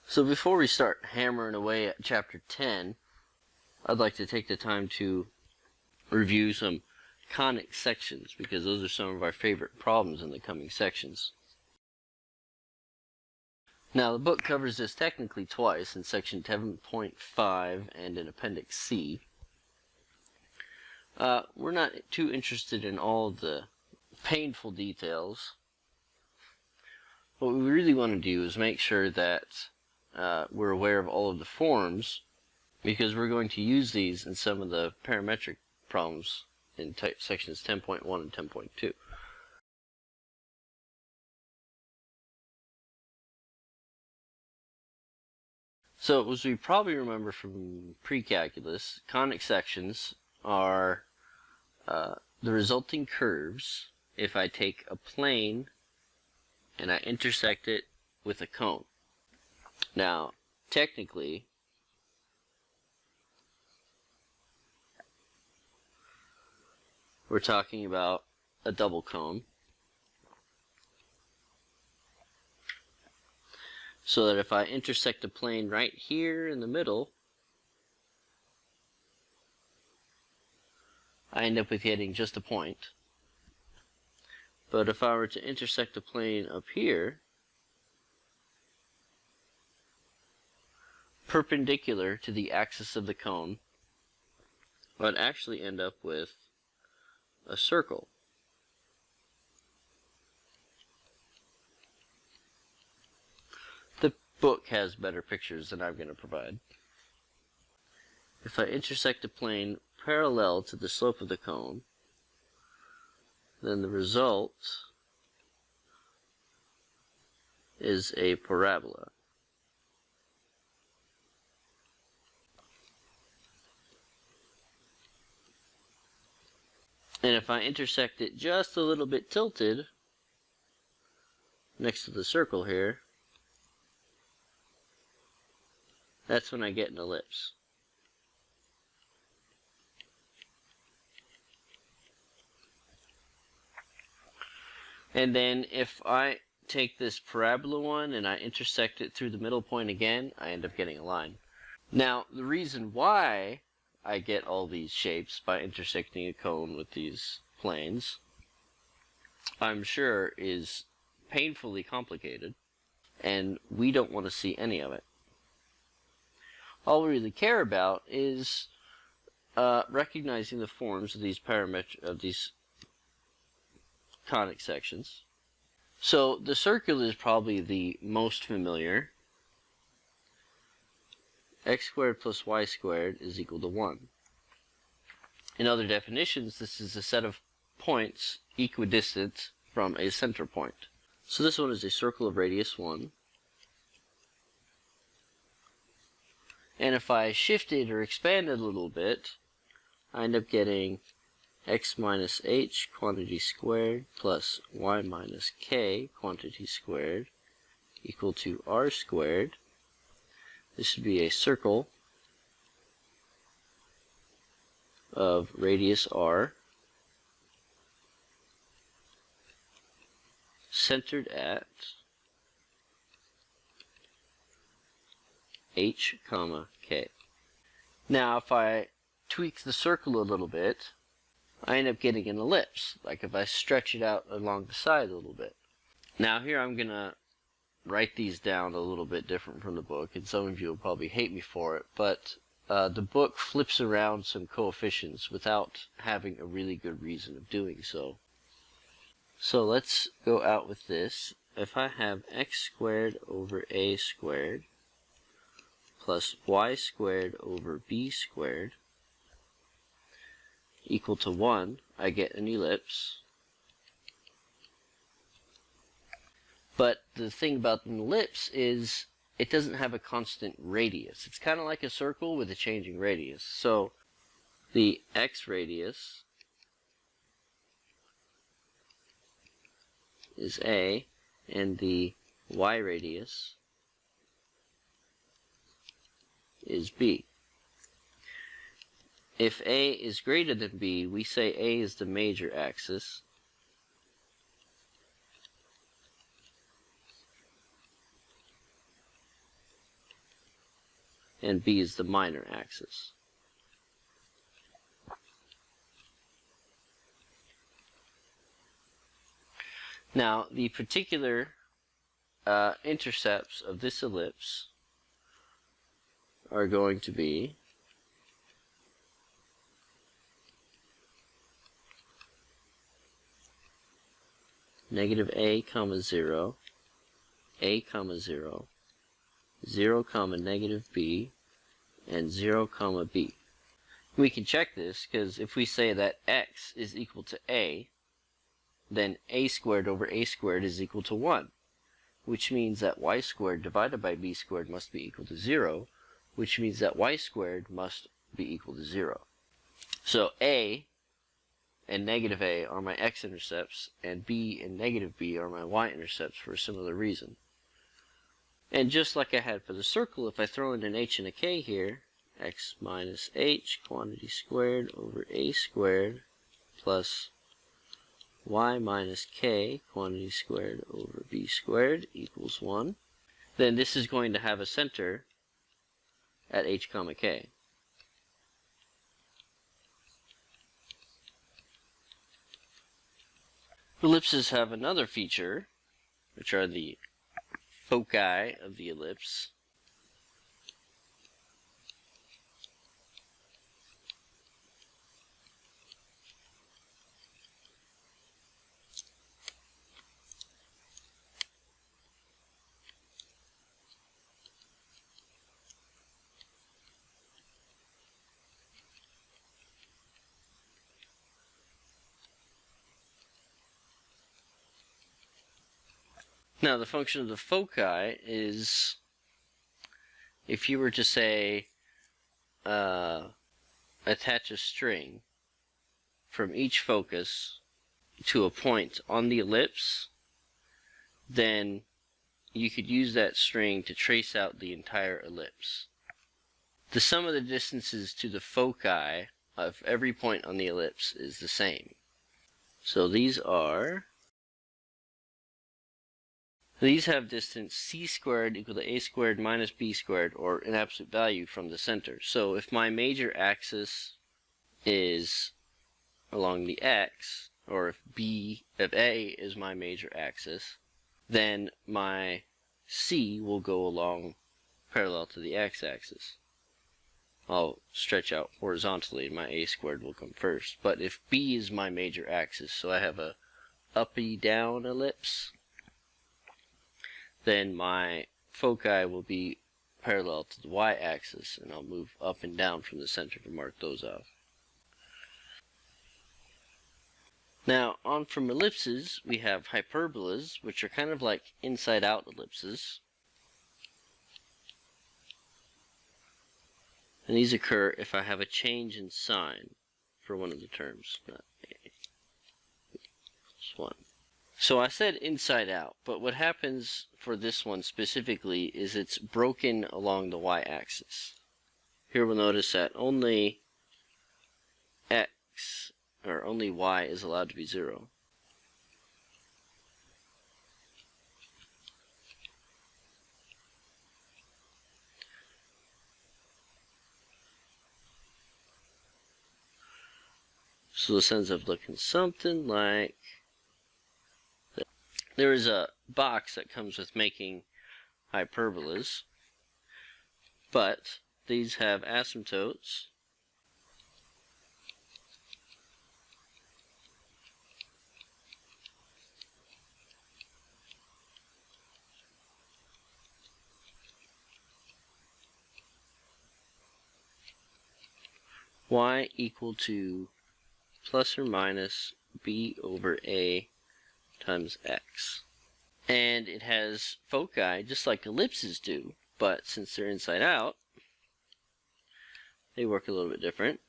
So before we start hammering away at chapter 10, I'd like to take the time to review some conic sections, because those are some of our favorite problems in the coming sections. Now, the book covers this technically twice, in section 10.5 and in appendix C. We're not too interested in all of the painful details. What we really want to do is make sure that we're aware of all of the forms, because we're going to use these in some of the parametric problems in sections 10.1 and 10.2. So, as we probably remember from pre-calculus, conic sections are the resulting curves if I take a plane and I intersect it with a cone. Now, technically, we're talking about a double cone, so that if I intersect a plane right here in the middle, I end up with getting just a point. But if I were to intersect a plane up here, perpendicular to the axis of the cone, I'd actually end up with a circle. The book has better pictures than I'm going to provide. If I intersect a plane parallel to the slope of the cone, then the result is a parabola. And if I intersect it just a little bit tilted next to the circle here, that's when I get an ellipse. And then if I take this parabola one and I intersect it through the middle point again, I end up getting a line. Now, the reason why I get all these shapes by intersecting a cone with these planes, I'm sure, is painfully complicated, and we don't want to see any of it. All we really care about is recognizing the forms of these conic sections. So the circle is probably the most familiar. X squared plus y squared is equal to 1. In other definitions, this is a set of points equidistant from a center point. So this one is a circle of radius 1. And if I shift it or expand it a little bit, I end up getting x minus h quantity squared plus y minus k quantity squared equal to r squared. This would be a circle of radius r centered at h, k. Now, if I tweak the circle a little bit, I end up getting an ellipse, like if I stretch it out along the side a little bit. Now, here I'm going to write these down a little bit different from the book, and some of you will probably hate me for it, but the book flips around some coefficients without having a really good reason of doing so. So let's go out with this. If I have x squared over a squared plus y squared over b squared equal to 1, I get an ellipse. But the thing about an ellipse is it doesn't have a constant radius. It's kind of like a circle with a changing radius. So the x radius is a, and the y radius is b. If a is greater than b, we say a is the major axis. and B is the minor axis. Now, the particular intercepts of this ellipse are going to be negative a comma 0, a comma 0, 0 comma negative b, and 0 comma b. We can check this because if we say that x is equal to a, then a squared over a squared is equal to 1, which means that y squared divided by b squared must be equal to 0, which means that y squared must be equal to 0. So a and negative a are my x-intercepts, and b and negative b are my y-intercepts for a similar reason. And just like I had for the circle, if I throw in an h and a k here, x minus h quantity squared over a squared plus y minus k quantity squared over b squared equals 1, then this is going to have a center at h comma k. Ellipses have another feature, which are the foci of the ellipse. Now, the function of the foci is, if you were to say, attach a string from each focus to a point on the ellipse, then you could use that string to trace out the entire ellipse. The sum of the distances to the foci of every point on the ellipse is the same. So these have distance c squared equal to a squared minus b squared, or an absolute value from the center. So if my major axis is along the x, or if a is my major axis, then my c will go along parallel to the x-axis. I'll stretch out horizontally and my a squared will come first. But if b is my major axis, so I have a uppy down ellipse, then my foci will be parallel to the y-axis, and I'll move up and down from the center to mark those off. Now, on from ellipses, we have hyperbolas, which are kind of like inside-out ellipses. And these occur if I have a change in sign for one of the terms, not a equals 1. So I said inside out, but what happens for this one specifically is it's broken along the y-axis. Here we'll notice that only x, or only y, is allowed to be 0. So this ends up looking something like that. There is a box that comes with making hyperbolas, but these have asymptotes. Y equal to plus or minus b over a times x. And it has foci just like ellipses do, but since they're inside out, they work a little bit different.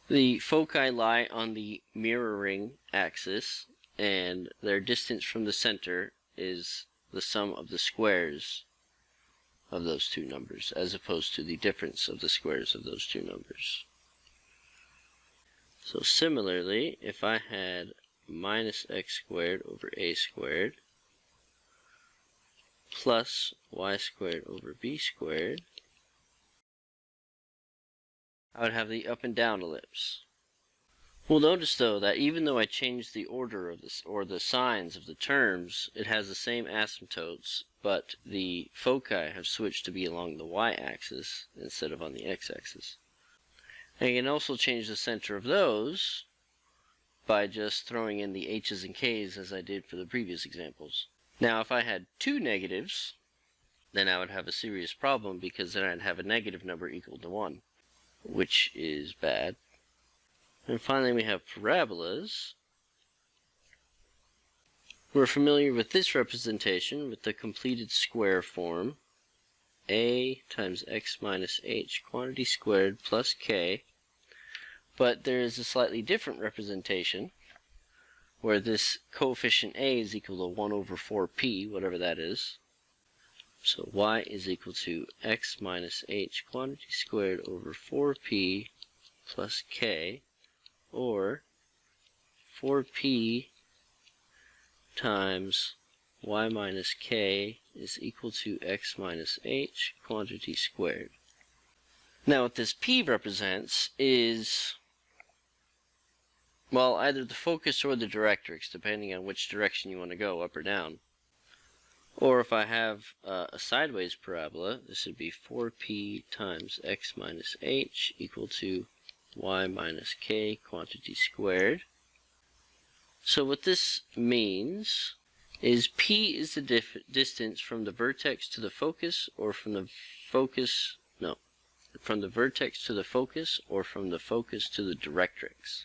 The foci lie on the mirroring axis, and their distance from the center is the sum of the squares of those two numbers, as opposed to the difference of the squares of those two numbers. So similarly, if I had minus x squared over a squared plus y squared over b squared, I would have the up and down ellipse. We'll notice though that even though I changed the order of this, or the signs of the terms, it has the same asymptotes, but the foci have switched to be along the y-axis instead of on the x-axis. And you can also change the center of those by just throwing in the h's and k's as I did for the previous examples. Now if I had two negatives, then I would have a serious problem, because then I'd have a negative number equal to 1, which is bad. And finally we have parabolas. We're familiar with this representation with the completed square form, a times x minus h quantity squared plus k. But there is a slightly different representation where this coefficient a is equal to 1 over 4p, whatever that is. So y is equal to x minus h quantity squared over 4p plus k, or 4p times y minus k is equal to x minus h quantity squared. Now what this p represents is, well, either the focus or the directrix, depending on which direction you want to go, up or down. Or if I have a sideways parabola, this would be 4p times x minus h equal to y minus k quantity squared. So what this means is p is the distance from the vertex to the focus, or from the focus, no, from the vertex to the focus, or from the focus to the directrix.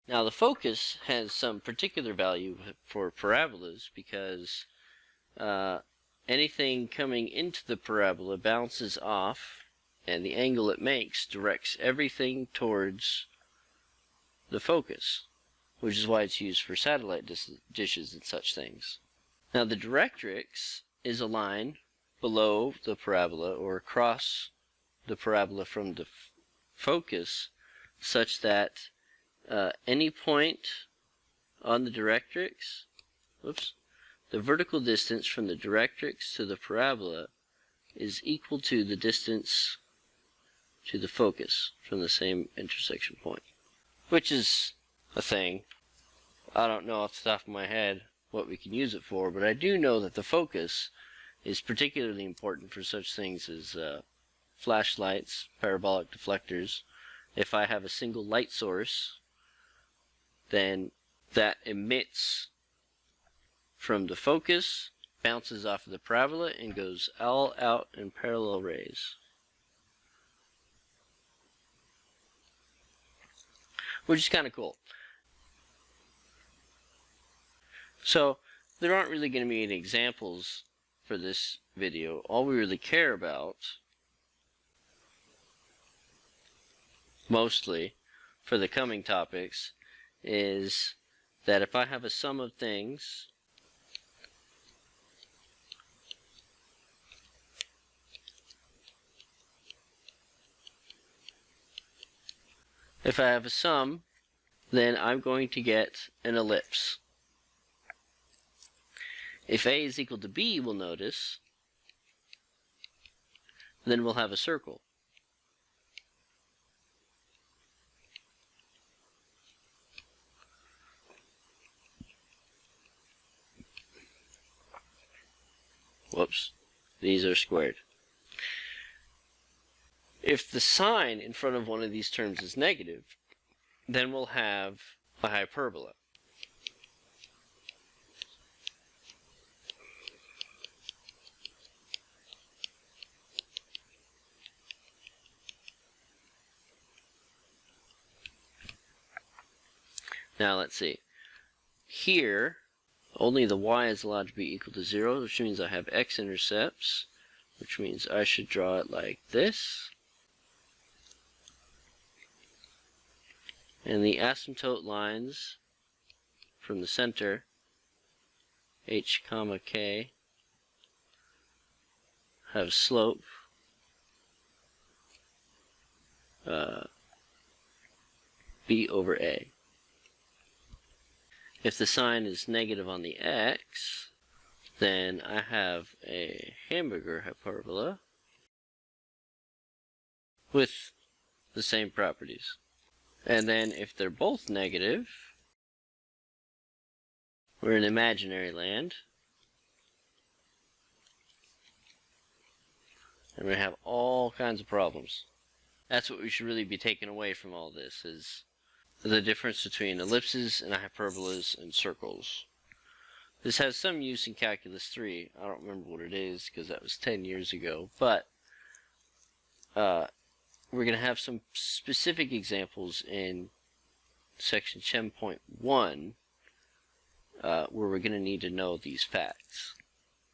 Now the focus has some particular value for parabolas, because anything coming into the parabola bounces off, and the angle it makes directs everything towards the focus, which is why it's used for satellite dishes and such things. Now the directrix is a line below the parabola, or across the parabola from the focus, such that any point on the directrix, the vertical distance from the directrix to the parabola is equal to the distance to the focus from the same intersection point, which is a thing. I don't know off the top of my head what we can use it for, but I do know that the focus is particularly important for such things as flashlights, parabolic deflectors. If I have a single light source, then that emits from the focus, bounces off of the parabola, and goes all out in parallel rays, which is kind of cool. So there aren't really going to be any examples for this video. All we really care about, mostly for the coming topics, is that if I have a sum of things then I'm going to get an ellipse. If a is equal to b, we'll notice, then we'll have a circle. Whoops, these are squared. If the sign in front of one of these terms is negative, then we'll have a hyperbola. Now let's see. Here, only the y is allowed to be equal to 0, which means I have x-intercepts, which means I should draw it like this. And the asymptote lines from the center, h comma k, have slope b over a. If the sign is negative on the x, then I have a hamburger hyperbola with the same properties. And then if they're both negative, we're in imaginary land. And we have all kinds of problems. That's what we should really be taking away from all this, is the difference between ellipses and hyperbolas and circles. This has some use in Calculus 3. I don't remember what it is because that was 10 years ago. But we're going to have some specific examples in section 10.1 where we're going to need to know these facts.